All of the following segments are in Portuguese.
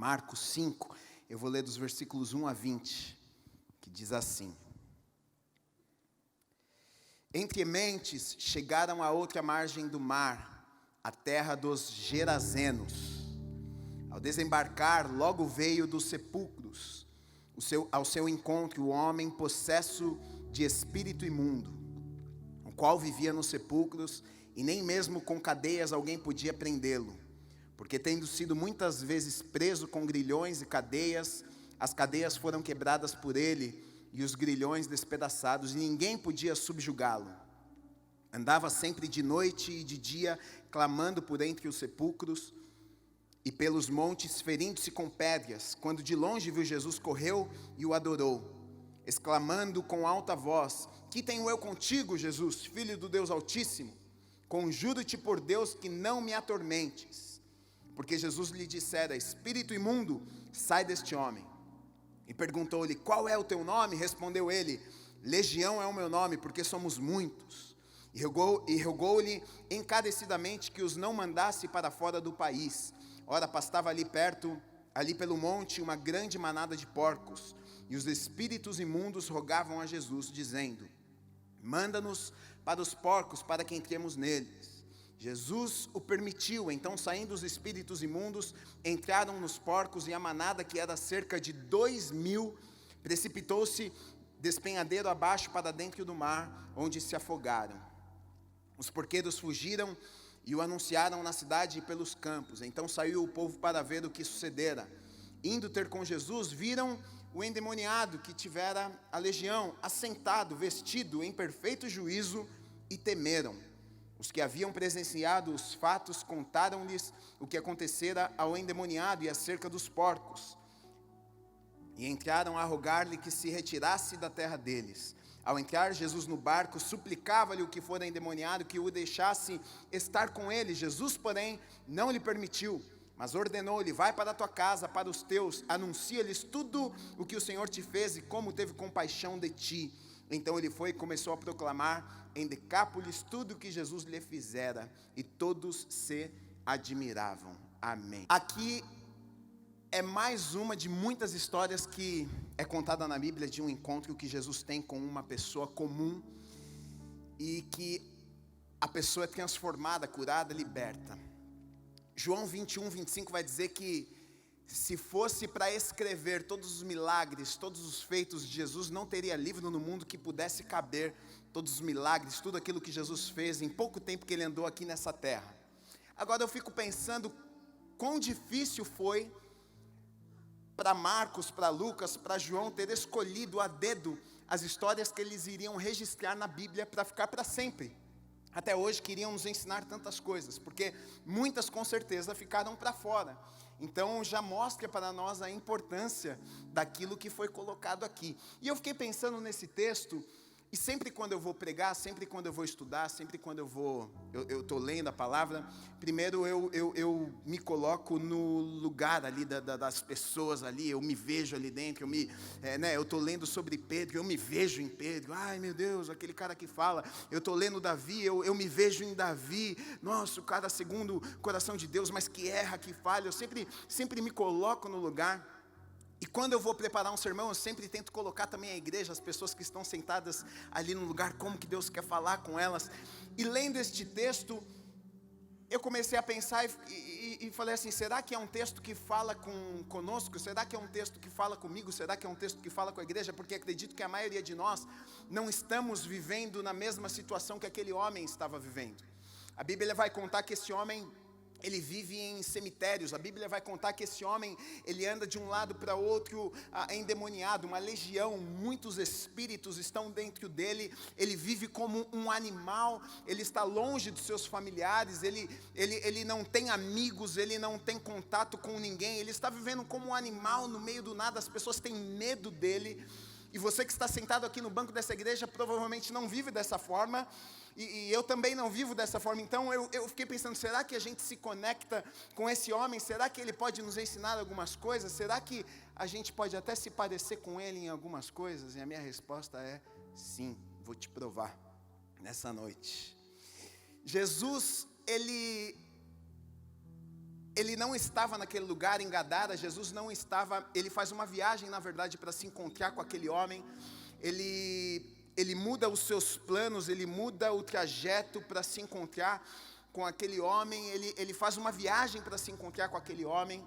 Marcos 5, eu vou ler dos versículos 1 a 20, que diz assim: Entre mentes chegaram à outra margem do mar, a terra dos Gerazenos. Ao desembarcar, logo veio dos sepulcros ao seu encontro o homem possesso de espírito imundo, o qual vivia nos sepulcros, e nem mesmo com cadeias alguém podia prendê-lo, porque tendo sido muitas vezes preso com grilhões e cadeias, as cadeias foram quebradas por ele, e os grilhões despedaçados, e ninguém podia subjugá-lo. Andava sempre de noite e de dia, clamando por entre os sepulcros e pelos montes, ferindo-se com pedras. Quando de longe viu Jesus, correu e o adorou, exclamando com alta voz: Que tenho eu contigo, Jesus, Filho do Deus Altíssimo? Conjuro-te por Deus que não me atormentes. Porque Jesus lhe dissera: Espírito imundo, sai deste homem. E perguntou-lhe: Qual é o teu nome? Respondeu ele: Legião é o meu nome, porque somos muitos. E rogou-lhe encarecidamente que os não mandasse para fora do país. Ora, pastava ali perto, ali pelo monte, uma grande manada de porcos. E os espíritos imundos rogavam a Jesus, dizendo: Manda-nos para os porcos, para que entremos neles. Jesus o permitiu. Então, saindo os espíritos imundos, entraram nos porcos, e a manada, que era cerca de 2.000, precipitou-se despenhadeiro abaixo para dentro do mar, onde se afogaram. Os porqueiros fugiram e o anunciaram na cidade e pelos campos. Então saiu o povo para ver o que sucedera. Indo ter com Jesus, viram o endemoniado que tivera a legião, assentado, vestido em perfeito juízo, e temeram. Os que haviam presenciado os fatos contaram-lhes o que acontecera ao endemoniado e acerca dos porcos. E entraram a rogar-lhe que se retirasse da terra deles. Ao entrar Jesus no barco, suplicava-lhe o que fora endemoniado que o deixasse estar com ele. Jesus, porém, não lhe permitiu, mas ordenou-lhe: Vai para a tua casa, para os teus, anuncia-lhes tudo o que o Senhor te fez e como teve compaixão de ti. Então ele foi e começou a proclamar em Decápolis tudo o que Jesus lhe fizera, e todos se admiravam. Amém. Aqui é mais uma de muitas histórias que é contada na Bíblia de um encontro que Jesus tem com uma pessoa comum, e que a pessoa é transformada, curada, liberta. João 21, 25 vai dizer que se fosse para escrever todos os milagres, todos os feitos de Jesus, não teria livro no mundo que pudesse caber todos os milagres, tudo aquilo que Jesus fez em pouco tempo que ele andou aqui nessa terra. Agora eu fico pensando quão difícil foi para Marcos, para Lucas, para João ter escolhido a dedo as histórias que eles iriam registrar na Bíblia para ficar para sempre. Até hoje queriam nos ensinar tantas coisas, porque muitas com certeza ficaram para fora. Então já mostra para nós a importância daquilo que foi colocado aqui. E eu fiquei pensando nesse texto, e sempre quando eu vou pregar, sempre quando eu vou estudar, sempre quando eu estou lendo a palavra, primeiro eu me coloco no lugar ali das pessoas ali, eu me vejo ali dentro, eu estou lendo sobre Pedro, eu me vejo em Pedro. Ai meu Deus, aquele cara que fala. Eu estou lendo Davi, eu me vejo em Davi. Nossa, o cara segundo o coração de Deus, mas que erra, que falha. Eu sempre me coloco no lugar. E quando eu vou preparar um sermão, eu sempre tento colocar também a igreja, as pessoas que estão sentadas ali no lugar, como que Deus quer falar com elas. E lendo este texto, eu comecei a pensar e falei assim: será que é um texto que fala conosco? Será que é um texto que fala comigo? Será que é um texto que fala com a igreja? Porque acredito que a maioria de nós não estamos vivendo na mesma situação que aquele homem estava vivendo. A Bíblia vai contar que esse homem, ele vive em cemitérios. A Bíblia vai contar que esse homem, ele anda de um lado para outro endemoniado, uma legião, muitos espíritos estão dentro dele. Ele vive como um animal, ele está longe dos seus familiares, ele não tem amigos, ele não tem contato com ninguém, ele está vivendo como um animal no meio do nada. As pessoas têm medo dele. E você que está sentado aqui no banco dessa igreja provavelmente não vive dessa forma, e eu também não vivo dessa forma. Então eu fiquei pensando: será que a gente se conecta com esse homem? Será que ele pode nos ensinar algumas coisas? Será que a gente pode até se parecer com ele em algumas coisas? E a minha resposta é sim. Vou te provar nessa noite. Jesus, ele ele não estava naquele lugar em Gadara, Jesus não estava, ele faz uma viagem, na verdade, para se encontrar com aquele homem, ele muda os seus planos, ele muda o trajeto para se encontrar com aquele homem, ele faz uma viagem para se encontrar com aquele homem,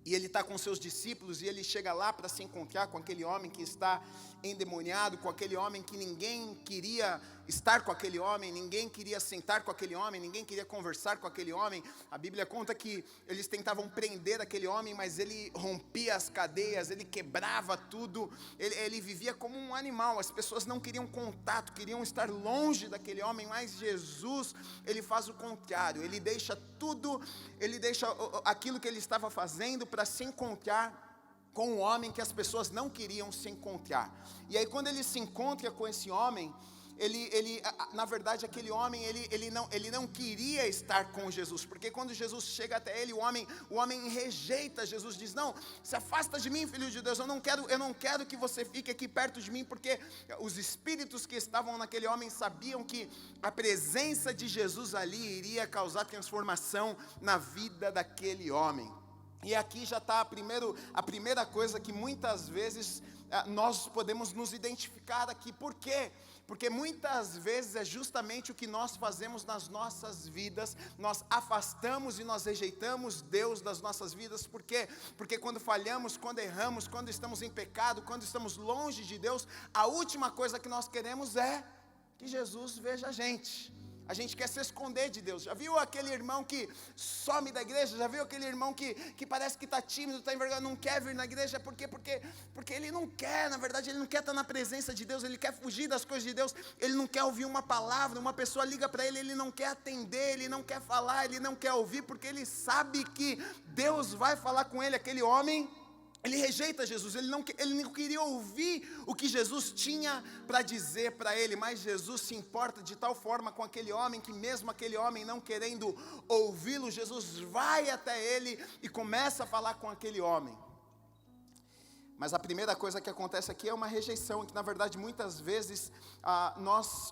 e ele está com seus discípulos, e ele chega lá para se encontrar com aquele homem que está endemoniado, com aquele homem que ninguém queria estar com aquele homem, ninguém queria sentar com aquele homem, ninguém queria conversar com aquele homem. A Bíblia conta que eles tentavam prender aquele homem, mas ele rompia as cadeias, ele quebrava tudo, ele vivia como um animal. As pessoas não queriam contato, queriam estar longe daquele homem, mas Jesus, ele faz o contrário, ele deixa tudo, ele deixa aquilo que ele estava fazendo para se encontrar com um homem que as pessoas não queriam se encontrar. E aí quando ele se encontra com esse homem, na verdade aquele homem, ele não queria estar com Jesus, porque quando Jesus chega até ele, o homem rejeita Jesus, diz: não, se afasta de mim, filho de Deus, eu não quero que você fique aqui perto de mim, porque os espíritos que estavam naquele homem sabiam que a presença de Jesus ali iria causar transformação na vida daquele homem. E aqui já está a primeira coisa que muitas vezes nós podemos nos identificar aqui. Por quê? Porque muitas vezes é justamente o que nós fazemos nas nossas vidas. Nós afastamos e nós rejeitamos Deus das nossas vidas. Por quê? Porque quando falhamos, quando erramos, quando estamos em pecado, quando estamos longe de Deus, a última coisa que nós queremos é que Jesus veja a gente. A gente quer se esconder de Deus. Já viu aquele irmão que some da igreja? Já viu aquele irmão que parece que está tímido, está envergonhado, não quer vir na igreja? Por quê? Porque ele não quer, na verdade, ele não quer estar na presença de Deus, ele quer fugir das coisas de Deus, ele não quer ouvir uma palavra, uma pessoa liga para ele, ele não quer atender, ele não quer falar, ele não quer ouvir, porque ele sabe que Deus vai falar com ele. Aquele homem, ele rejeita Jesus, ele não queria ouvir o que Jesus tinha para dizer para ele, mas Jesus se importa de tal forma com aquele homem, que mesmo aquele homem não querendo ouvi-lo, Jesus vai até ele e começa a falar com aquele homem. Mas a primeira coisa que acontece aqui é uma rejeição, que na verdade muitas vezes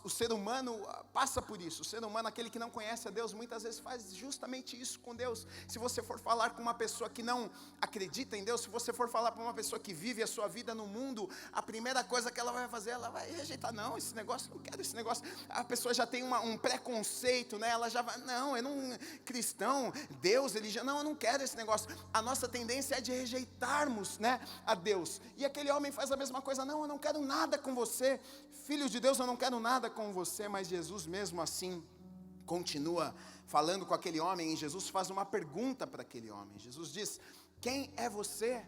o ser humano passa por isso. O ser humano, aquele que não conhece a Deus, muitas vezes faz justamente isso com Deus. Se você for falar com uma pessoa que não acredita em Deus, se você for falar para uma pessoa que vive a sua vida no mundo, a primeira coisa que ela vai fazer, ela vai rejeitar. Não, esse negócio, não quero esse negócio. A pessoa já tem um preconceito, né? Ela já vai, não, eu não, cristão, Deus, religião, não, eu não quero esse negócio. A nossa tendência é de rejeitarmos, né, a Deus. E aquele homem faz a mesma coisa: não, eu não quero nada com você, filho de Deus, eu não quero nada com você. Mas Jesus mesmo assim continua falando com aquele homem, e Jesus faz uma pergunta para aquele homem. Jesus diz: quem é você?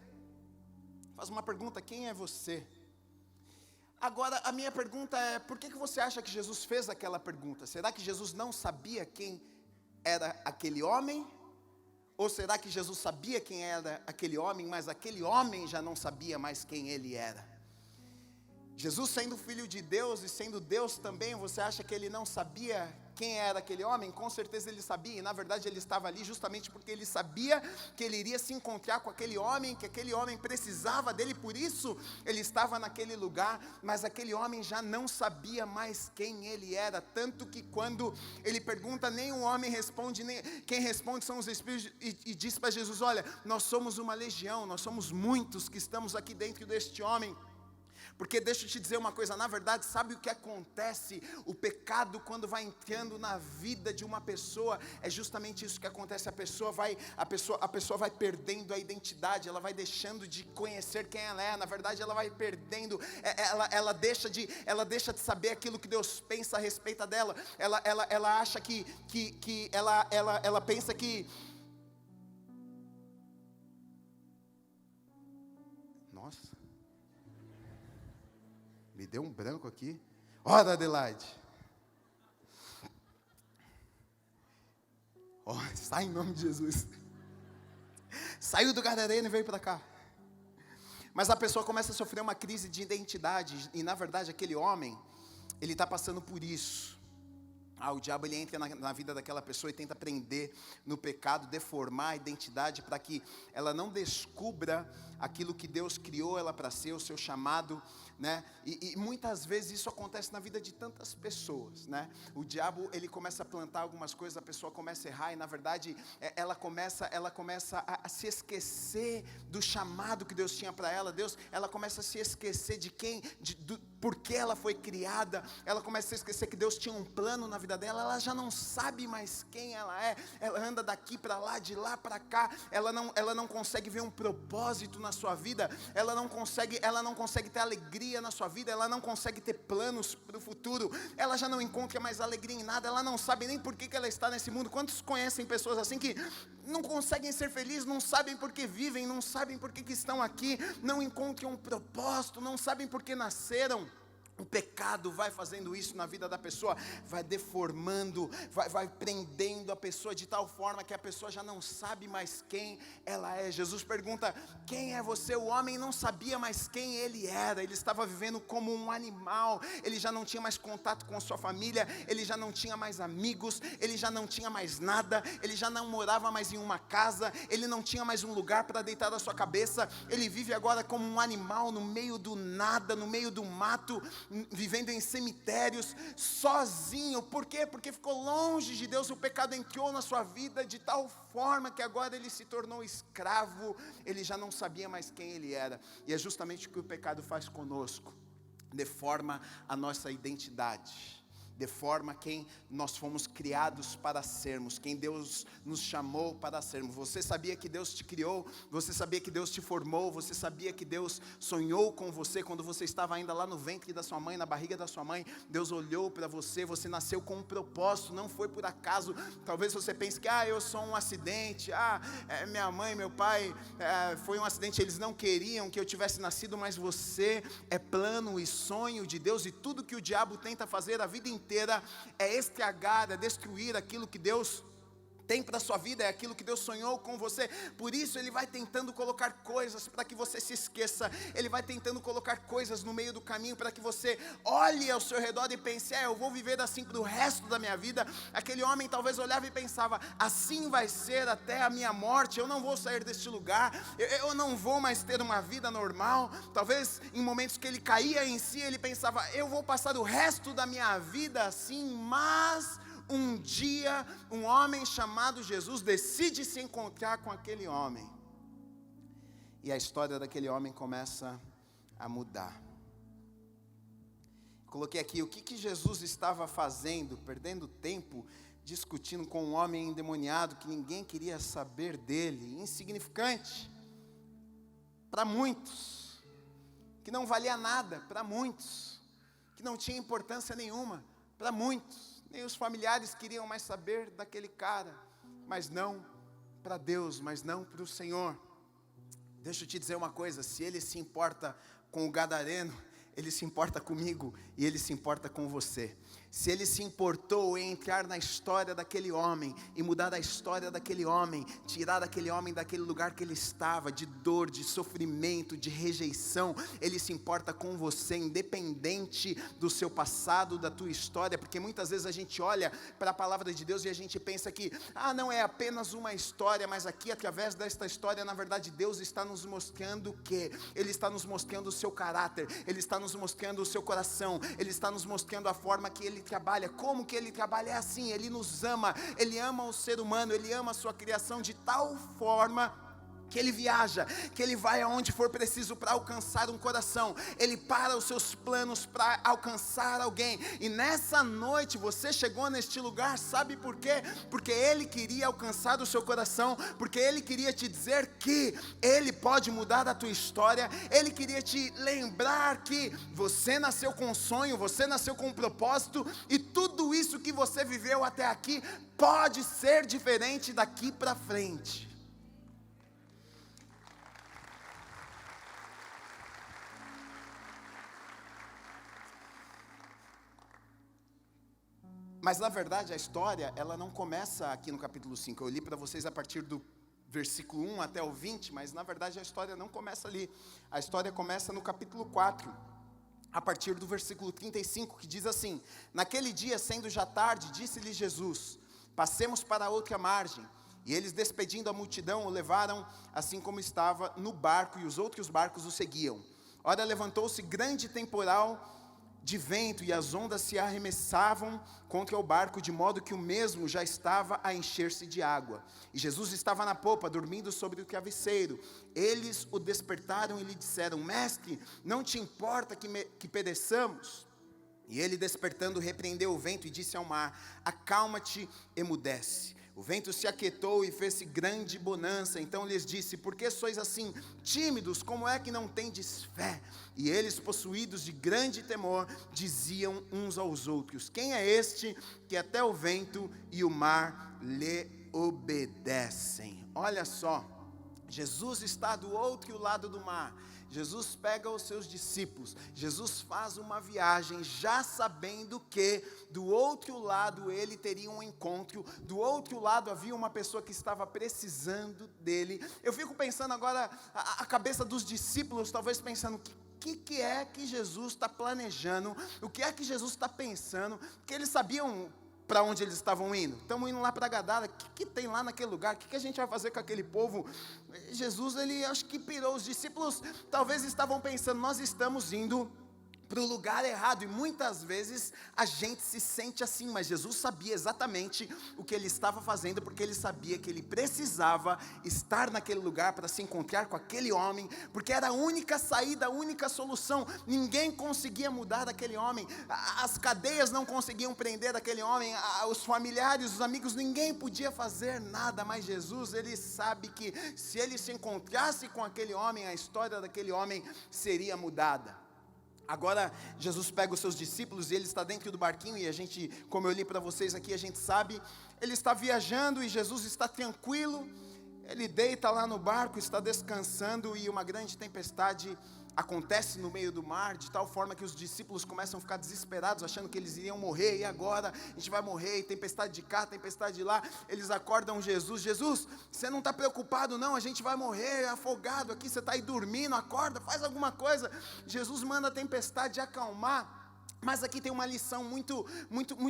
Faz uma pergunta: quem é você? Agora a minha pergunta é: por que você acha que Jesus fez aquela pergunta? Será que Jesus não sabia quem era aquele homem? Ou será que Jesus sabia quem era aquele homem, mas aquele homem já não sabia mais quem ele era? Jesus, sendo filho de Deus e sendo Deus também, você acha que ele não sabia quem era aquele homem? Com certeza ele sabia, e na verdade ele estava ali justamente porque ele sabia que ele iria se encontrar com aquele homem, que aquele homem precisava dele, por isso ele estava naquele lugar. Mas aquele homem já não sabia mais quem ele era, tanto que quando ele pergunta, nem o homem responde, nem quem responde são os espíritos, e diz para Jesus: olha, nós somos uma legião, nós somos muitos que estamos aqui dentro deste homem. Porque deixa eu te dizer uma coisa, na verdade, sabe o que acontece? O pecado, quando vai entrando na vida de uma pessoa, é justamente isso que acontece. A pessoa vai perdendo a identidade, ela vai deixando de conhecer quem ela é. Na verdade, ela vai perdendo, ela deixa de saber aquilo que Deus pensa a respeito dela. Ela acha ela pensa que... Nossa, me deu um branco aqui. Ora, Adelaide. Sai em nome de Jesus. Saiu do Gadareno e veio para cá. Mas a pessoa começa a sofrer uma crise de identidade. E na verdade aquele homem, ele está passando por isso. O diabo ele entra na vida daquela pessoa e tenta prender no pecado, deformar a identidade para que ela não descubra aquilo que Deus criou ela para ser, o seu chamado, né? E muitas vezes isso acontece na vida de tantas pessoas, né? O diabo ele começa a plantar algumas coisas, a pessoa começa a errar e na verdade ela começa a se esquecer do chamado que Deus tinha para ela. Ela começa a se esquecer do porquê ela foi criada. Ela começa a se esquecer que Deus tinha um plano na vida dela. Ela já não sabe mais quem ela é. Ela anda daqui para lá, de lá para cá. Ela não consegue ver um propósito na sua vida. Ela não consegue ter alegria na sua vida. Ela não consegue ter planos para o futuro. Ela já não encontra mais alegria em nada. Ela não sabe nem por que ela está nesse mundo. Quantos conhecem pessoas assim que não conseguem ser felizes, não sabem por que vivem, não sabem por que estão aqui, não encontram um propósito, não sabem por que nasceram? O pecado vai fazendo isso na vida da pessoa, vai deformando, vai prendendo a pessoa de tal forma que a pessoa já não sabe mais quem ela é. Jesus pergunta: quem é você? O homem não sabia mais quem ele era, ele estava vivendo como um animal, ele já não tinha mais contato com a sua família, ele já não tinha mais amigos, ele já não tinha mais nada, ele já não morava mais em uma casa, ele não tinha mais um lugar para deitar a sua cabeça, ele vive agora como um animal no meio do nada, no meio do mato, vivendo em cemitérios, sozinho. Por quê? Porque ficou longe de Deus. O pecado entrou na sua vida de tal forma que agora ele se tornou escravo. Ele já não sabia mais quem ele era. E é justamente o que o pecado faz conosco: deforma a nossa identidade, deforma quem nós fomos criados para sermos, quem Deus nos chamou para sermos. Você sabia que Deus te criou? Você sabia que Deus te formou? Você sabia que Deus sonhou com você quando você estava ainda lá no ventre da sua mãe, na barriga da sua mãe? Deus olhou para você, você nasceu com um propósito, não foi por acaso. Talvez você pense que eu sou um acidente, minha mãe, meu pai, foi um acidente, eles não queriam que eu tivesse nascido, mas você é plano e sonho de Deus. E tudo que o diabo tenta fazer a vida inteira é estragar, é destruir aquilo que Deus tem para a sua vida, é aquilo que Deus sonhou com você. Por isso ele vai tentando colocar coisas para que você se esqueça. Ele vai tentando colocar coisas no meio do caminho para que você olhe ao seu redor e pense: eu vou viver assim para o resto da minha vida. Aquele homem talvez olhava e pensava: assim vai ser até a minha morte, eu não vou sair deste lugar, eu não vou mais ter uma vida normal. Talvez em momentos que ele caía em si, ele pensava: eu vou passar o resto da minha vida assim. Mas um dia, um homem chamado Jesus decide se encontrar com aquele homem. E a história daquele homem começa a mudar. Coloquei aqui o que Jesus estava fazendo, perdendo tempo, discutindo com um homem endemoniado que ninguém queria saber dele, insignificante para muitos, que não valia nada para muitos, que não tinha importância nenhuma para muitos. Nem os familiares queriam mais saber daquele cara, mas não para Deus, mas não para o Senhor. Deixa eu te dizer uma coisa: se Ele se importa com o gadareno, Ele se importa comigo e Ele se importa com você. Se Ele se importou em entrar na história daquele homem e mudar a história daquele homem, tirar aquele homem daquele lugar que ele estava, de dor, de sofrimento, de rejeição, Ele se importa com você, independente do seu passado, da tua história. Porque muitas vezes a gente olha para a palavra de Deus e a gente pensa que não é apenas uma história, mas aqui através desta história, na verdade Deus está nos mostrando o quê? Ele está nos mostrando o seu caráter, Ele está nos mostrando o seu coração, Ele está nos mostrando a forma que Ele trabalha. Como que Ele trabalha? É assim: Ele nos ama, Ele ama o ser humano, Ele ama a sua criação de tal forma que Ele viaja, que Ele vai aonde for preciso para alcançar um coração. Ele para os seus planos para alcançar alguém. E nessa noite você chegou neste lugar, sabe por quê? Porque Ele queria alcançar o seu coração, porque Ele queria te dizer que Ele pode mudar a tua história. Ele queria te lembrar que você nasceu com um sonho, você nasceu com um propósito, e tudo isso que você viveu até aqui pode ser diferente daqui para frente. Mas na verdade a história, ela não começa aqui no capítulo 5. Eu li para vocês a partir do versículo 1 até o 20, mas na verdade a história não começa ali. A história começa no capítulo 4. a partir do versículo 35, que diz assim: naquele dia, sendo já tarde, disse-lhe Jesus: passemos para a outra margem. E eles, despedindo a multidão, o levaram assim como estava no barco, e os outros barcos o seguiam. Ora, levantou-se grande temporal de vento, e as ondas se arremessavam contra o barco, de modo que o mesmo já estava a encher-se de água. E Jesus estava na popa, dormindo sobre o travesseiro. Eles o despertaram e lhe disseram: mestre, não te importa que pereçamos? E ele, despertando, repreendeu o vento e disse ao mar: acalma-te, emudece. O vento se aquietou e fez-se grande bonança. Então lhes disse: por que sois assim tímidos? Como é que não tendes fé? E eles, possuídos de grande temor, diziam uns aos outros: quem é este que até o vento e o mar lhe obedecem? Olha só, Jesus está do outro lado do mar. Jesus pega os seus discípulos, Jesus faz uma viagem, já sabendo que do outro lado ele teria um encontro, do outro lado havia uma pessoa que estava precisando dele. Eu fico pensando agora, a cabeça dos discípulos, talvez pensando, o que é que Jesus está planejando, o que é que Jesus está pensando, porque eles sabiam para onde eles estavam indo. Estamos indo lá para Gadara. O que tem lá naquele lugar? O que a gente vai fazer com aquele povo? Jesus, ele acho que pirou. Os discípulos talvez estavam pensando: nós estamos indo para o lugar errado. E muitas vezes a gente se sente assim, mas Jesus sabia exatamente o que ele estava fazendo, porque ele sabia que ele precisava estar naquele lugar para se encontrar com aquele homem, porque era a única saída, a única solução. Ninguém conseguia mudar aquele homem, as cadeias não conseguiam prender aquele homem, os familiares, os amigos, ninguém podia fazer nada. Mas Jesus, ele sabe que se ele se encontrasse com aquele homem, a história daquele homem seria mudada. Agora Jesus pega os seus discípulos e ele está dentro do barquinho, e a gente, como eu li para vocês aqui, a gente sabe, ele está viajando e Jesus está tranquilo, ele deita lá no barco, está descansando, e uma grande tempestade acontece no meio do mar, de tal forma que os discípulos começam a ficar desesperados, achando que eles iriam morrer. E agora? A gente vai morrer, e tempestade de cá, tempestade de lá. Eles acordam Jesus: Jesus, você não está preocupado não? A gente vai morrer afogado aqui, você está aí dormindo, acorda, faz alguma coisa. Jesus manda a tempestade acalmar. Mas aqui tem uma lição muito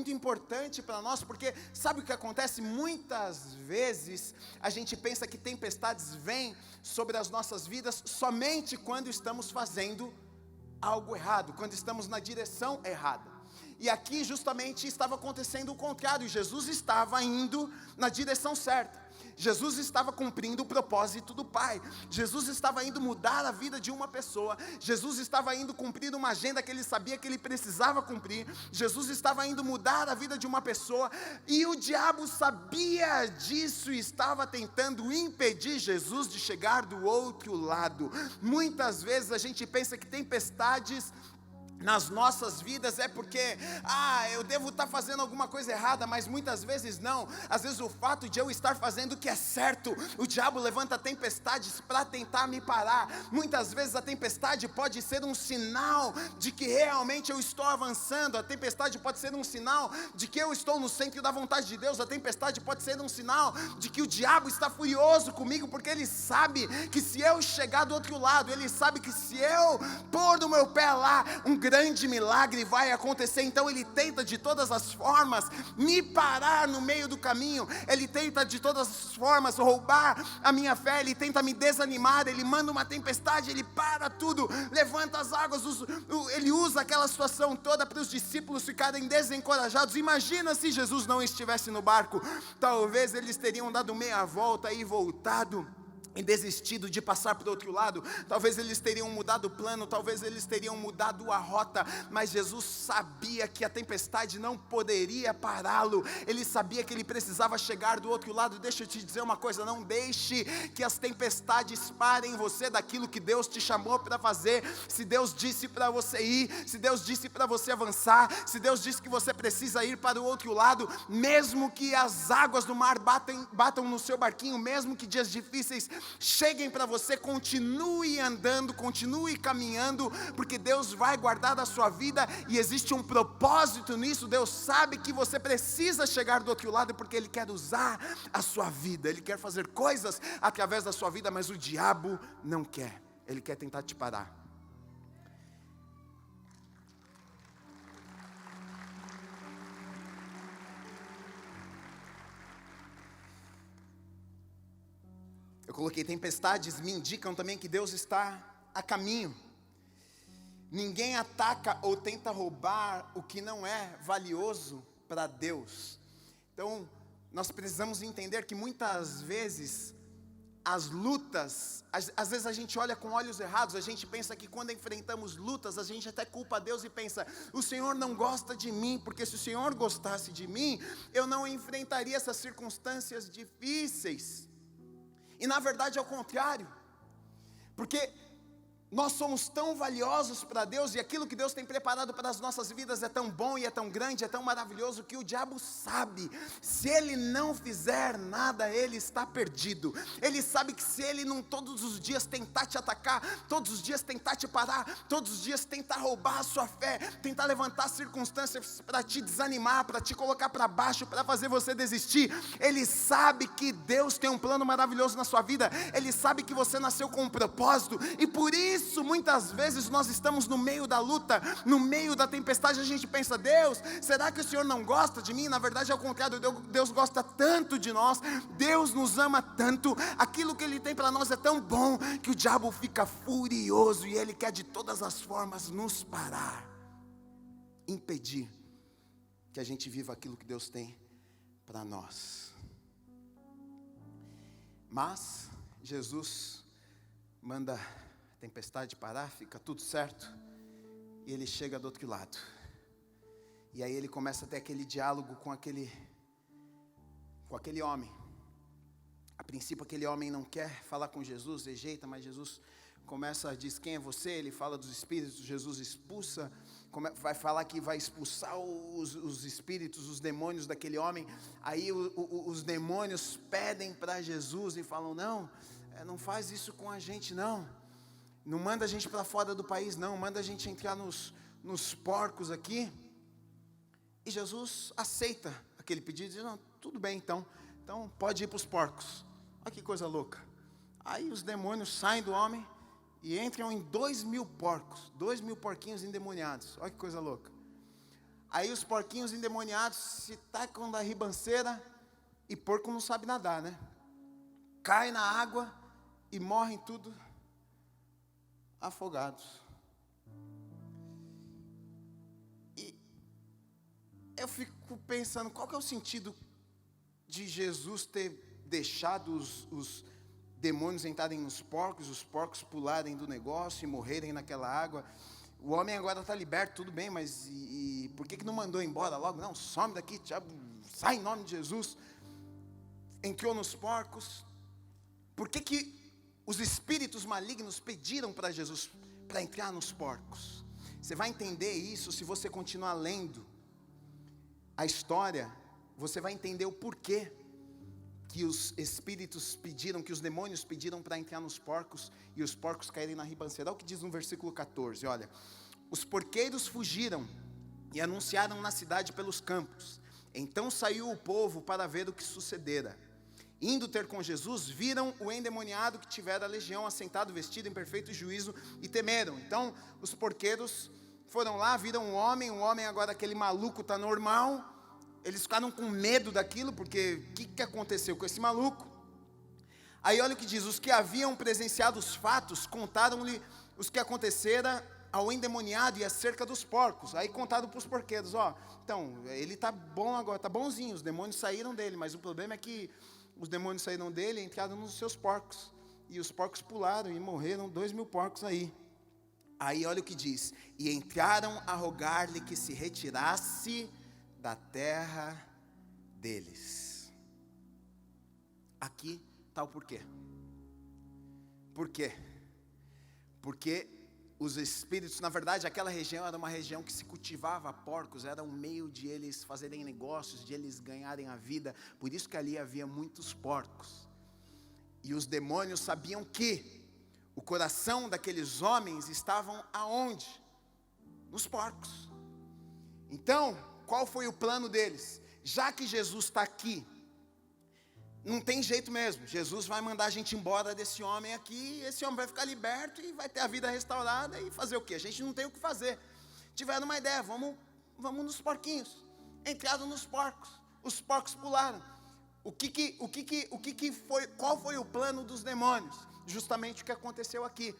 importante para nós, porque sabe o que acontece? Muitas vezes a gente pensa que tempestades vêm sobre as nossas vidas somente quando estamos fazendo algo errado, quando estamos na direção errada. E aqui justamente estava acontecendo o contrário. Jesus estava indo na direção certa. Jesus estava cumprindo o propósito do Pai. Jesus estava indo mudar a vida de uma pessoa. Jesus estava indo cumprir uma agenda que ele sabia que ele precisava cumprir. Jesus estava indo mudar a vida de uma pessoa, e o diabo sabia disso e estava tentando impedir Jesus de chegar do outro lado. Muitas vezes a gente pensa que tempestades nas nossas vidas é porque, eu devo estar fazendo alguma coisa errada, mas muitas vezes não. Às vezes o fato de eu estar fazendo o que é certo, o diabo levanta tempestades para tentar me parar. Muitas vezes a tempestade pode ser um sinal de que realmente eu estou avançando. A tempestade pode ser um sinal de que eu estou no centro da vontade de Deus. A tempestade pode ser um sinal de que o diabo está furioso comigo, porque ele sabe que se eu chegar do outro lado, ele sabe que se eu pôr no meu pé lá, um grande milagre vai acontecer. Então ele tenta de todas as formas me parar no meio do caminho. Ele tenta de todas as formas roubar a minha fé. Ele tenta me desanimar. Ele manda uma tempestade, ele para tudo, levanta as águas. Ele usa aquela situação toda para os discípulos ficarem desencorajados. Imagina se Jesus não estivesse no barco. Talvez eles teriam dado meia volta e voltado e desistido de passar para o outro lado. Talvez eles teriam mudado o plano, talvez eles teriam mudado a rota, mas Jesus sabia que a tempestade não poderia pará-lo. Ele sabia que ele precisava chegar do outro lado. Deixa eu te dizer uma coisa: não deixe que as tempestades parem você daquilo que Deus te chamou para fazer. Se Deus disse para você ir, se Deus disse para você avançar, se Deus disse que você precisa ir para o outro lado, mesmo que as águas do mar batam no seu barquinho, mesmo que dias difíceis cheguem para você, continue andando, continue caminhando, porque Deus vai guardar a sua vida e existe um propósito nisso. Deus sabe que você precisa chegar do outro lado, porque Ele quer usar a sua vida, Ele quer fazer coisas através da sua vida, mas o diabo não quer. Ele quer tentar te parar. Eu coloquei tempestades, me indicam também que Deus está a caminho. Ninguém ataca ou tenta roubar o que não é valioso para Deus. Então, nós precisamos entender que muitas vezes as lutas, às vezes a gente olha com olhos errados, a gente pensa que quando enfrentamos lutas, a gente até culpa Deus e pensa, o Senhor não gosta de mim, porque se o Senhor gostasse de mim, eu não enfrentaria essas circunstâncias difíceis. E na verdade é o contrário, porque nós somos tão valiosos para Deus, e aquilo que Deus tem preparado para as nossas vidas é tão bom e é tão grande, é tão maravilhoso, que o diabo sabe, se ele não fizer nada, ele está perdido. Ele sabe que se ele não todos os dias tentar te atacar, todos os dias tentar te parar, todos os dias tentar roubar a sua fé, tentar levantar circunstâncias para te desanimar, para te colocar para baixo, para fazer você desistir, ele sabe que Deus tem um plano maravilhoso na sua vida, ele sabe que você nasceu com um propósito, e por isso muitas vezes nós estamos no meio da luta, no meio da tempestade, a gente pensa, Deus, será que o Senhor não gosta de mim? Na verdade é o contrário, Deus gosta tanto de nós, Deus nos ama tanto, aquilo que Ele tem para nós é tão bom, que o diabo fica furioso, e ele quer de todas as formas nos parar, impedir que a gente viva aquilo que Deus tem para nós. Mas Jesus manda a tempestade parar, fica tudo certo, e ele chega do outro lado, e aí ele começa a ter aquele diálogo com aquele homem. A princípio aquele homem não quer falar com Jesus, rejeita, mas Jesus começa a dizer, quem é você? Ele fala dos espíritos, Jesus expulsa, vai falar que vai expulsar os espíritos, os demônios daquele homem. Aí os demônios pedem para Jesus e falam, não faz isso com a gente não manda a gente para fora do país não, manda a gente entrar nos porcos aqui. E Jesus aceita aquele pedido, diz, não, tudo bem então pode ir para os porcos. Olha que coisa louca. Aí os demônios saem do homem e entram em 2.000 porcos, 2.000 porquinhos endemoniados. Olha que coisa louca. Aí os porquinhos endemoniados se tacam da ribanceira, e porco não sabe nadar, né? Cai na água e morrem tudo afogados. E eu fico pensando, qual que é o sentido de Jesus ter deixado os demônios entrarem nos porcos, os porcos pularem do negócio e morrerem naquela água? O homem agora está liberto, tudo bem, mas e por que não mandou embora logo? Não, some daqui, sai em nome de Jesus. Entrou nos porcos. Por que os espíritos malignos pediram para Jesus para entrar nos porcos? Você vai entender isso se você continuar lendo a história. Você vai entender o porquê que os espíritos pediram, que os demônios pediram para entrar nos porcos e os porcos caírem na ribanceira. Olha o que diz no versículo 14, olha. Os porqueiros fugiram e anunciaram na cidade pelos campos. Então saiu o povo para ver o que sucedera. Indo ter com Jesus, viram o endemoniado que tivera a legião assentado, vestido em perfeito juízo, e temeram. Então os porqueiros foram lá, viram um homem agora, aquele maluco está normal. Eles ficaram com medo daquilo, porque o que aconteceu com esse maluco? Aí olha o que diz, os que haviam presenciado os fatos, contaram-lhe os que acontecera ao endemoniado e acerca dos porcos. Aí contaram para os porqueiros, então, ele está bom agora, está bonzinho, os demônios saíram dele, mas o problema é que os demônios saíram dele e entraram nos seus porcos, e os porcos pularam e morreram 2.000 porcos aí. Aí olha o que diz, e entraram a rogar-lhe que se retirasse da terra deles. Aqui está o porquê. Por quê? Porque os espíritos, na verdade aquela região era uma região que se cultivava porcos, era um meio de eles fazerem negócios, de eles ganharem a vida, por isso que ali havia muitos porcos. E os demônios sabiam que o coração daqueles homens estavam aonde? Nos porcos. Então, qual foi o plano deles? Já que Jesus está aqui, não tem jeito mesmo, Jesus vai mandar a gente embora desse homem aqui, esse homem vai ficar liberto e vai ter a vida restaurada, e fazer o quê? A gente não tem o que fazer. Tiveram uma ideia, vamos nos porquinhos. Entraram nos porcos, os porcos pularam. qual foi o plano dos demônios? Justamente o que aconteceu aqui.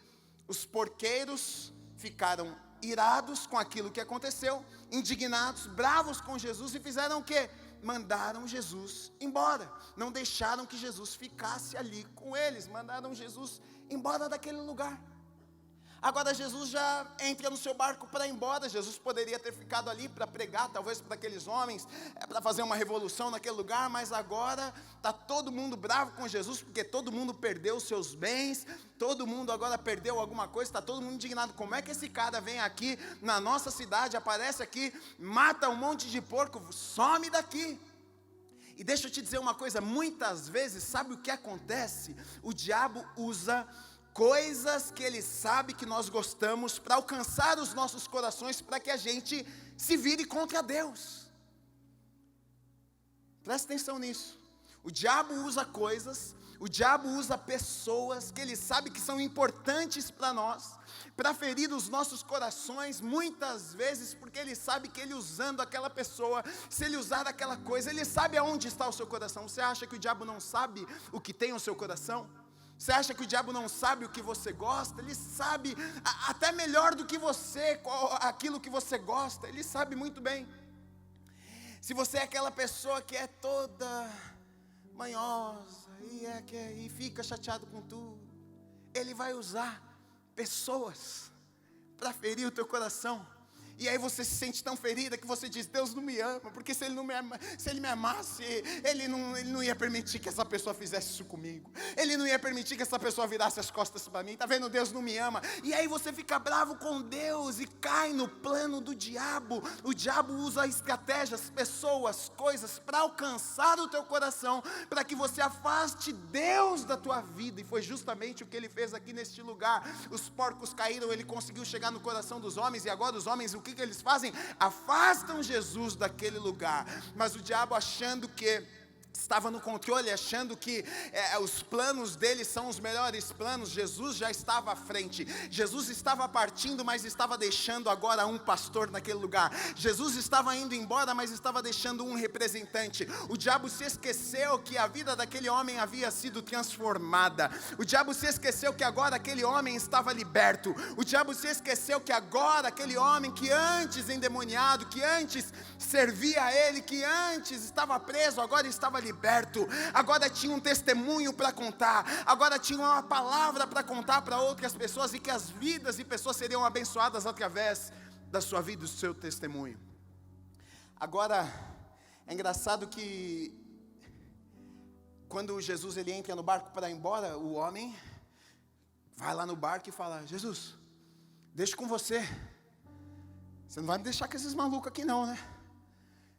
Os porqueiros ficaram irados com aquilo que aconteceu, indignados, bravos com Jesus, e fizeram o quê? Mandaram Jesus embora. Não deixaram que Jesus ficasse ali com eles. Mandaram Jesus embora daquele lugar. Agora Jesus já entra no seu barco para ir embora. Jesus poderia ter ficado ali para pregar, talvez para aqueles homens, para fazer uma revolução naquele lugar, mas agora está todo mundo bravo com Jesus, porque todo mundo perdeu os seus bens, todo mundo agora perdeu alguma coisa, está todo mundo indignado. Como é que esse cara vem aqui na nossa cidade, aparece aqui, mata um monte de porco, some daqui? E deixa eu te dizer uma coisa, muitas vezes, sabe o que acontece? O diabo usa coisas que ele sabe que nós gostamos para alcançar os nossos corações, para que a gente se vire contra Deus. Presta atenção nisso. O diabo usa coisas, o diabo usa pessoas que ele sabe que são importantes para nós, para ferir os nossos corações, muitas vezes porque ele sabe que ele usando aquela pessoa, se ele usar aquela coisa, ele sabe aonde está o seu coração. Você acha que o diabo não sabe o que tem o seu coração? Você acha que o diabo não sabe o que você gosta? Ele sabe até melhor do que você, aquilo que você gosta. Ele sabe muito bem. Se você é aquela pessoa que é toda manhosa e fica chateado com tudo, ele vai usar pessoas para ferir o teu coração. E aí você se sente tão ferida que você diz: Deus não me ama, porque se ele me amasse, ele não ia permitir que essa pessoa fizesse isso comigo. Ele não ia permitir que essa pessoa virasse as costas para mim. Está vendo? Deus não me ama. E aí você fica bravo com Deus e cai no plano do diabo. O diabo usa estratégias, pessoas, coisas para alcançar o teu coração, para que você afaste Deus da tua vida. E foi justamente o que ele fez aqui neste lugar. Os porcos caíram, ele conseguiu chegar no coração dos homens, e agora os homens, o que eles fazem? Afastam Jesus daquele lugar. Mas o diabo, achando que estava no controle, achando que os planos dele são os melhores planos, Jesus já estava à frente. Jesus estava partindo, mas estava deixando agora um pastor naquele lugar. Jesus estava indo embora, mas estava deixando um representante. O diabo se esqueceu que a vida daquele homem havia sido transformada. O diabo se esqueceu que agora aquele homem estava liberto. O diabo se esqueceu que agora aquele homem que antes endemoniado, que antes servia a ele, que antes estava preso, agora estava liberto, agora tinha um testemunho para contar, agora tinha uma palavra para contar para outras pessoas, e que as vidas e pessoas seriam abençoadas através da sua vida, do seu testemunho. Agora, é engraçado que quando Jesus ele entra no barco para ir embora, o homem vai lá no barco e fala: Jesus, deixa com você, você não vai me deixar com esses malucos aqui não, né?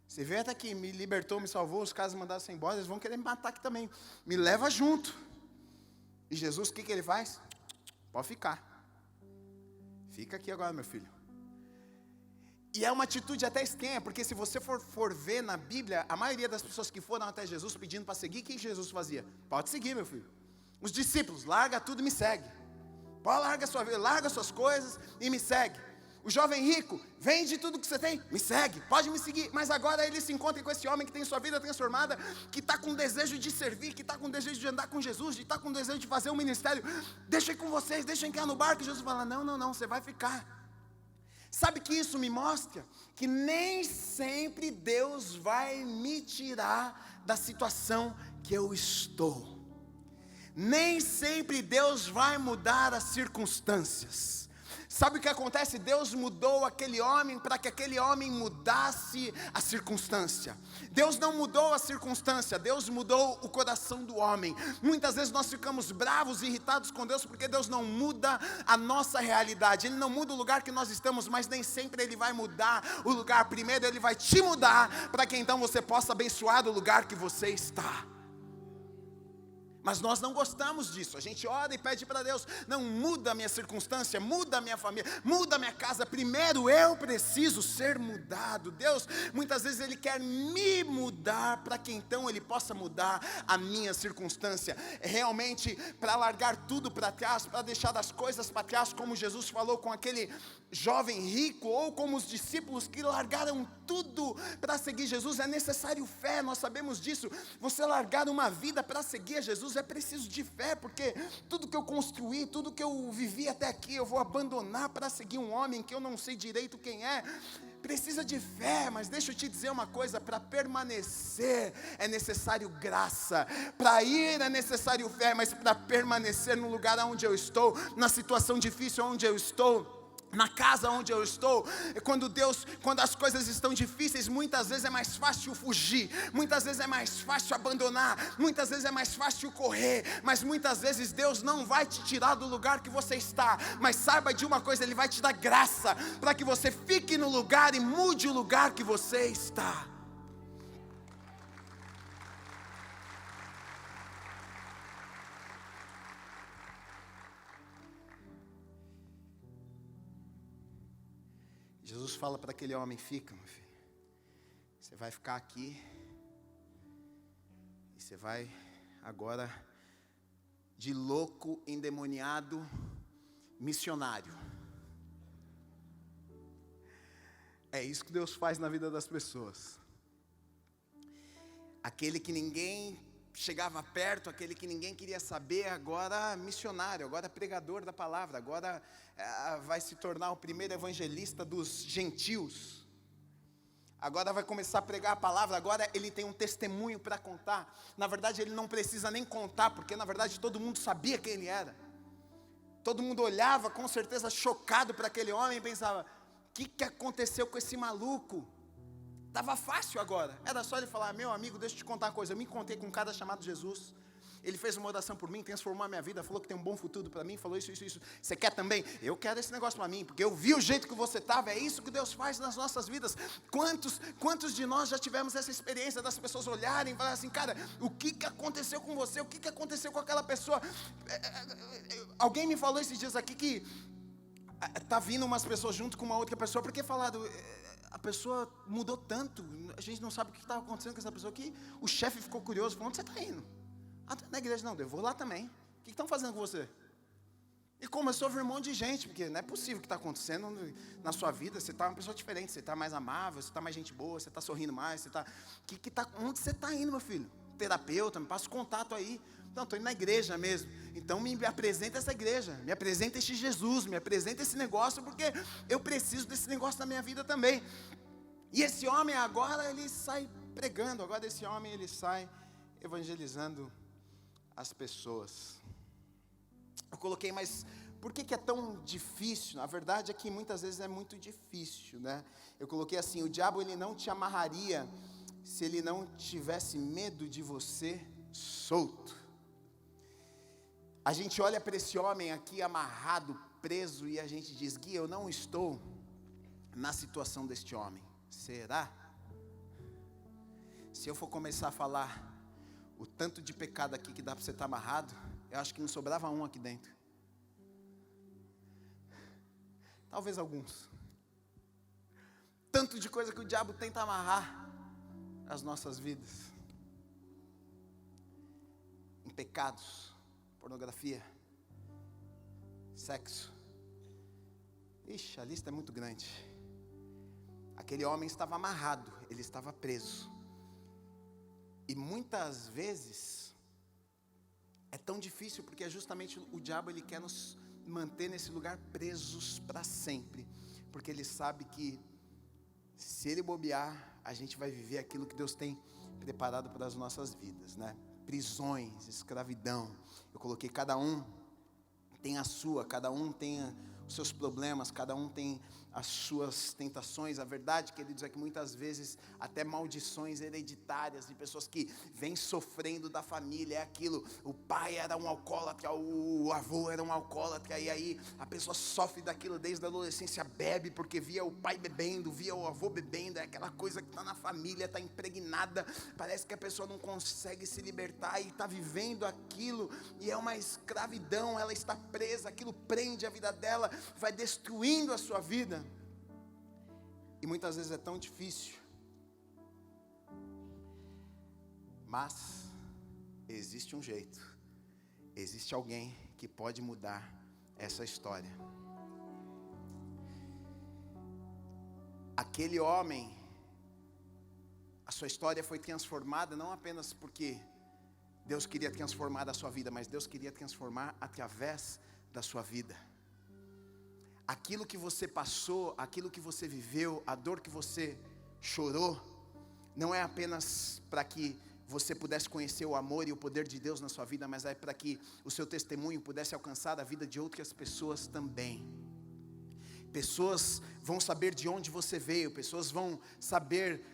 Você vê até que me libertou, me salvou, os caras mandaram você embora, eles vão querer me matar aqui também. Me leva junto. E Jesus, o que ele faz? Pode ficar. Fica aqui agora, meu filho. E é uma atitude até estranha, porque se você for ver na Bíblia, a maioria das pessoas que foram até Jesus pedindo para seguir, o que Jesus fazia? Pode seguir, meu filho. Os discípulos, larga tudo e me segue. Pode larga sua vida, larga suas coisas e me segue. O jovem rico, vende tudo que você tem, me segue, pode me seguir. Mas agora ele se encontra com esse homem que tem sua vida transformada, que está com desejo de servir, que está com desejo de andar com Jesus, de estar com desejo de fazer um ministério. Deixa eu ir com vocês, deixa eu entrar no barco. E Jesus fala: não, você vai ficar. Sabe que isso me mostra? Que nem sempre Deus vai me tirar da situação que eu estou. Nem sempre Deus vai mudar as circunstâncias. Sabe o que acontece? Deus mudou aquele homem para que aquele homem mudasse a circunstância. Deus não mudou a circunstância, Deus mudou o coração do homem. Muitas vezes nós ficamos bravos e irritados com Deus porque Deus não muda a nossa realidade. Ele não muda o lugar que nós estamos, mas nem sempre Ele vai mudar o lugar. Primeiro Ele vai te mudar para que então você possa abençoar o lugar que você está. Mas nós não gostamos disso. A gente ora e pede para Deus: não, muda a minha circunstância, muda a minha família, muda a minha casa. Primeiro eu preciso ser mudado. Deus, muitas vezes Ele quer me mudar, para que então Ele possa mudar a minha circunstância. Realmente, para largar tudo para trás, para deixar as coisas para trás, como Jesus falou com aquele jovem rico, ou como os discípulos que largaram tudo para seguir Jesus, é necessário fé, nós sabemos disso. Você largar uma vida para seguir a Jesus é preciso de fé, porque tudo que eu construí, tudo que eu vivi até aqui, eu vou abandonar para seguir um homem que eu não sei direito quem é. Precisa de fé, mas deixa eu te dizer uma coisa: para permanecer é necessário graça, para ir é necessário fé, mas para permanecer no lugar onde eu estou, na situação difícil onde eu estou, na casa onde eu estou, quando as coisas estão difíceis, muitas vezes é mais fácil fugir, muitas vezes é mais fácil abandonar, muitas vezes é mais fácil correr, mas muitas vezes Deus não vai te tirar do lugar que você está, mas saiba de uma coisa: Ele vai te dar graça, para que você fique no lugar e mude o lugar que você está. Jesus fala para aquele homem: fica, meu filho, você vai ficar aqui, e você vai agora de louco, endemoniado, missionário. É isso que Deus faz na vida das pessoas. Aquele que ninguém chegava perto, aquele que ninguém queria saber, agora missionário, agora pregador da palavra, agora vai se tornar o primeiro evangelista dos gentios, agora vai começar a pregar a palavra, agora ele tem um testemunho para contar. Na verdade ele não precisa nem contar, porque na verdade todo mundo sabia quem ele era. Todo mundo olhava com certeza chocado para aquele homem e pensava: o que aconteceu com esse maluco? Estava fácil agora, era só ele falar: meu amigo, deixa eu te contar uma coisa, eu me encontrei com um cara chamado Jesus, ele fez uma oração por mim, transformou a minha vida, falou que tem um bom futuro para mim, falou isso, você quer também? Eu quero esse negócio para mim, porque eu vi o jeito que você estava. É isso que Deus faz nas nossas vidas. Quantos de nós já tivemos essa experiência das pessoas olharem e falarem assim: cara, o que aconteceu com você, o que aconteceu com aquela pessoa? Alguém me falou esses dias aqui que está vindo umas pessoas junto com uma outra pessoa, porque falaram: a pessoa mudou tanto, a gente não sabe o que estava acontecendo com essa pessoa aqui. O chefe ficou curioso, falou: onde você está indo? Ah, tá na igreja. Não, eu vou lá também. O que estão fazendo com você? E começou a vir um monte de gente, porque não é possível o que está acontecendo na sua vida. Você está uma pessoa diferente, você está mais amável, você está mais gente boa, você está sorrindo mais, você está... Onde você está indo, meu filho? Terapeuta, me passa o contato aí. Não, estou indo na igreja mesmo. Então me apresenta essa igreja, me apresenta este Jesus, me apresenta esse negócio, porque eu preciso desse negócio na minha vida também. E esse homem agora, ele sai pregando, agora esse homem, ele sai evangelizando as pessoas. Eu coloquei: mas por que é tão difícil? Na verdade é que muitas vezes é muito difícil, né? Eu coloquei assim: o diabo, ele não te amarraria se ele não tivesse medo de você solto. A gente olha para esse homem aqui amarrado, preso, e a gente diz: Gui, eu não estou na situação deste homem. Será? Se eu for começar a falar o tanto de pecado aqui que dá para você estar amarrado, eu acho que não sobrava um aqui dentro. Talvez alguns. Tanto de coisa que o diabo tenta amarrar as nossas vidas. Em pecados, pornografia, sexo. Ixi, a lista é muito grande. Aquele homem estava amarrado, ele estava preso. E muitas vezes é tão difícil, porque é justamente o diabo, ele quer nos manter nesse lugar presos para sempre, porque ele sabe que se ele bobear, a gente vai viver aquilo que Deus tem preparado para as nossas vidas, né? Prisões, escravidão. Eu coloquei: cada um tem a sua, cada um tem os seus problemas, cada um tem as suas tentações. A verdade, queridos, é que muitas vezes até maldições hereditárias de pessoas que vêm sofrendo da família, é aquilo, o pai era um alcoólatra, o avô era um alcoólatra, e aí a pessoa sofre daquilo desde a adolescência, bebe porque via o pai bebendo, via o avô bebendo, é aquela coisa que está na família, está impregnada, parece que a pessoa não consegue se libertar e está vivendo aquilo, e é uma escravidão, ela está presa, aquilo prende a vida dela, vai destruindo a sua vida. E muitas vezes é tão difícil. Mas existe um jeito. Existe alguém que pode mudar essa história. Aquele homem, a sua história foi transformada não apenas porque Deus queria transformar a sua vida, mas Deus queria transformar através da sua vida. Aquilo que você passou, aquilo que você viveu, a dor que você chorou, não é apenas para que você pudesse conhecer o amor e o poder de Deus na sua vida, mas é para que o seu testemunho pudesse alcançar a vida de outras pessoas também. Pessoas vão saber de onde você veio, pessoas vão saber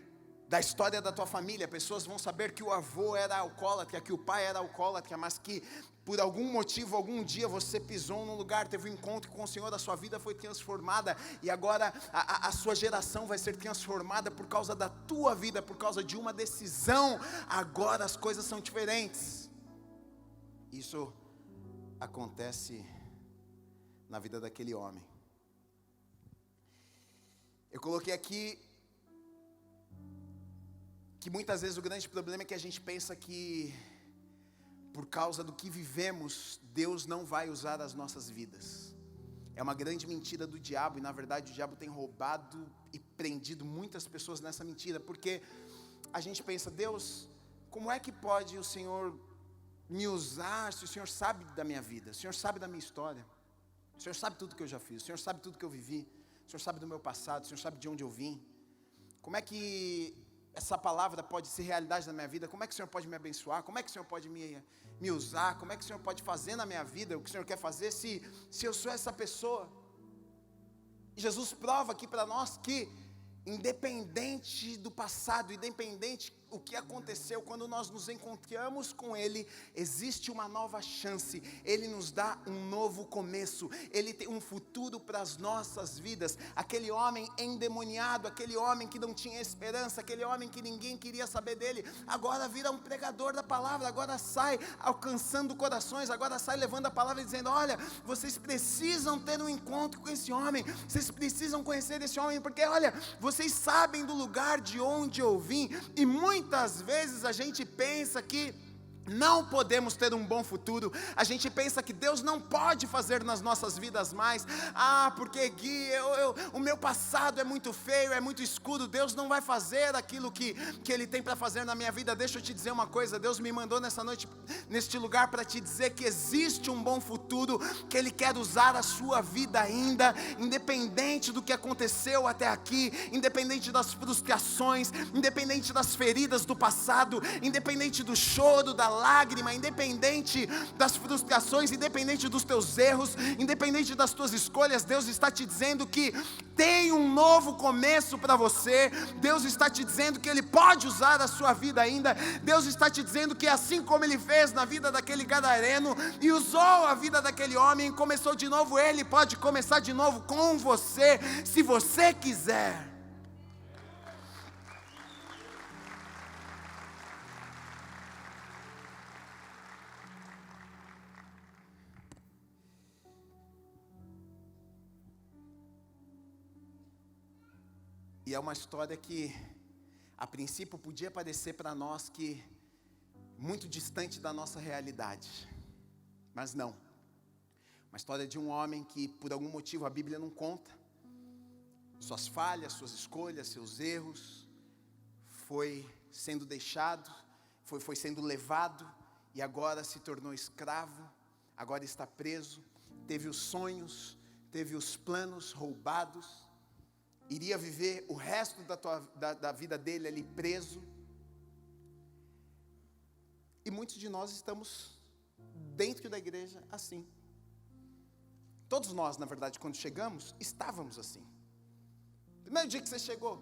da história da tua família, pessoas vão saber que o avô era alcoólatra, que o pai era alcoólatra, mas que por algum motivo, algum dia você pisou num lugar, teve um encontro com o Senhor, a sua vida foi transformada, e agora a sua geração vai ser transformada por causa da tua vida, por causa de uma decisão. Agora as coisas são diferentes. Isso acontece na vida daquele homem. Eu coloquei aqui que muitas vezes o grande problema é que a gente pensa que por causa do que vivemos, Deus não vai usar as nossas vidas. É uma grande mentira do diabo, e na verdade o diabo tem roubado e prendido muitas pessoas nessa mentira, porque a gente pensa, Deus, como é que pode o Senhor me usar, se o Senhor sabe da minha vida, o Senhor sabe da minha história, o Senhor sabe tudo que eu já fiz, o Senhor sabe tudo que eu vivi, o Senhor sabe do meu passado, o Senhor sabe de onde eu vim, como é que essa palavra pode ser realidade na minha vida? Como é que o Senhor pode me abençoar? Como é que o Senhor pode me usar? Como é que o Senhor pode fazer na minha vida o que o Senhor quer fazer se eu sou essa pessoa? E Jesus prova aqui para nós que independente do passado, independente o que aconteceu, quando nós nos encontramos com Ele, existe uma nova chance. Ele nos dá um novo começo. Ele tem um futuro para as nossas vidas. Aquele homem endemoniado, aquele homem que não tinha esperança, aquele homem que ninguém queria saber dele, agora vira um pregador da palavra, agora sai alcançando corações, agora sai levando a palavra e dizendo, olha, vocês precisam ter um encontro com esse homem, vocês precisam conhecer esse homem, porque olha, vocês sabem do lugar de onde eu vim. E muitas vezes a gente pensa que não podemos ter um bom futuro, a gente pensa que Deus não pode fazer nas nossas vidas mais, porque Gui, o meu passado é muito feio, é muito escuro, Deus não vai fazer aquilo que Ele tem para fazer na minha vida. Deixa eu te dizer uma coisa, Deus me mandou nessa noite, neste lugar, para te dizer que existe um bom futuro, que Ele quer usar a sua vida ainda, independente do que aconteceu até aqui, independente das frustrações, independente das feridas do passado, independente do choro, da lágrima, independente das frustrações, independente dos teus erros, independente das tuas escolhas, Deus está te dizendo que tem um novo começo para você. Deus está te dizendo que Ele pode usar a sua vida ainda. Deus está te dizendo que assim como Ele fez na vida daquele gadareno e usou a vida daquele homem, começou de novo, Ele pode começar de novo com você, se você quiser. E é uma história que, a princípio, podia parecer para nós que muito distante da nossa realidade, mas não. Uma história de um homem que, por algum motivo, a Bíblia não conta. Suas falhas, suas escolhas, seus erros, foi sendo deixado, foi sendo levado, e agora se tornou escravo, agora está preso, teve os sonhos, teve os planos roubados, iria viver o resto da vida dele ali preso. E muitos de nós estamos dentro da igreja assim, Todos nós, na verdade, quando chegamos, estávamos assim. Primeiro dia que você chegou,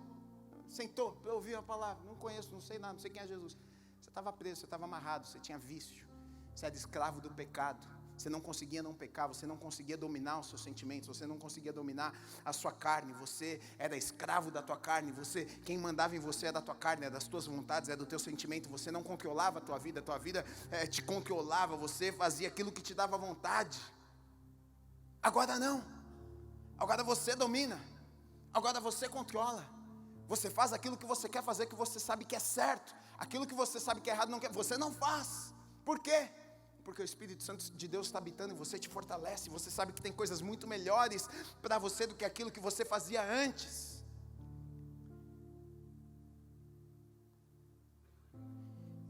sentou, ouviu a palavra, não conheço, não sei nada, não sei quem é Jesus. Você estava preso, você estava amarrado, você tinha vício, você era escravo do pecado, você não conseguia não pecar, você não conseguia dominar os seus sentimentos, você não conseguia dominar a sua carne, você era escravo da tua carne, quem mandava em você era a tua carne, era das tuas vontades, era do teu sentimento, você não controlava a tua vida te controlava, você fazia aquilo que te dava vontade. Agora não, agora você domina, agora você controla, você faz aquilo que você quer fazer, que você sabe que é certo, aquilo que você sabe que é errado, você não faz. Por quê? Porque o Espírito Santo de Deus está habitando em você, te fortalece, você sabe que tem coisas muito melhores para você do que aquilo que você fazia antes.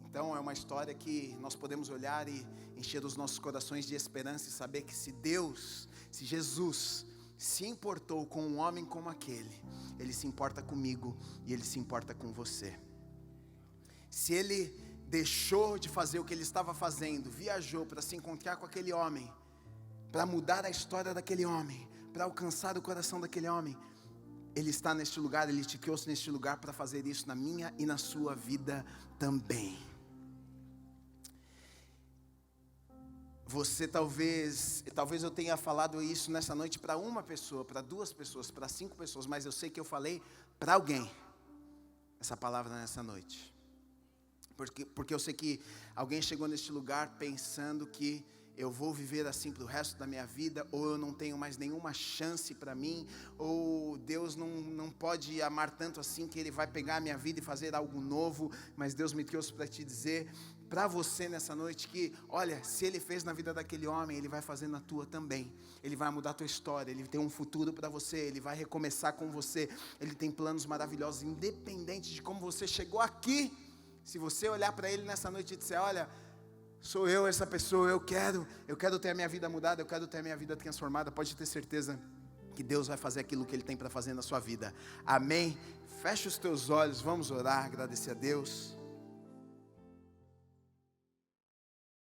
Então é uma história que nós podemos olhar e encher os nossos corações de esperança e saber que se Jesus se importou com um homem como aquele, Ele se importa comigo e Ele se importa com você. Se Ele deixou de fazer o que Ele estava fazendo, viajou para se encontrar com aquele homem, para mudar a história daquele homem, para alcançar o coração daquele homem, Ele está neste lugar, Ele te trouxe neste lugar para fazer isso na minha e na sua vida também. Você talvez eu tenha falado isso nessa noite para uma pessoa, para 2 pessoas, para 5 pessoas, mas eu sei que eu falei para alguém essa palavra nessa noite. Porque eu sei que alguém chegou neste lugar pensando que eu vou viver assim para o resto da minha vida, ou eu não tenho mais nenhuma chance para mim, ou Deus não pode amar tanto assim que Ele vai pegar a minha vida e fazer algo novo. Mas Deus me trouxe para te dizer, para você nessa noite, que olha, se Ele fez na vida daquele homem, Ele vai fazer na tua também. Ele vai mudar a tua história, Ele tem um futuro para você, Ele vai recomeçar com você, Ele tem planos maravilhosos, independente de como você chegou aqui. Se você olhar para Ele nessa noite e disser, olha, sou eu essa pessoa, eu quero ter a minha vida mudada, eu quero ter a minha vida transformada, pode ter certeza que Deus vai fazer aquilo que Ele tem para fazer na sua vida. Amém? Fecha os teus olhos, vamos orar, agradecer a Deus.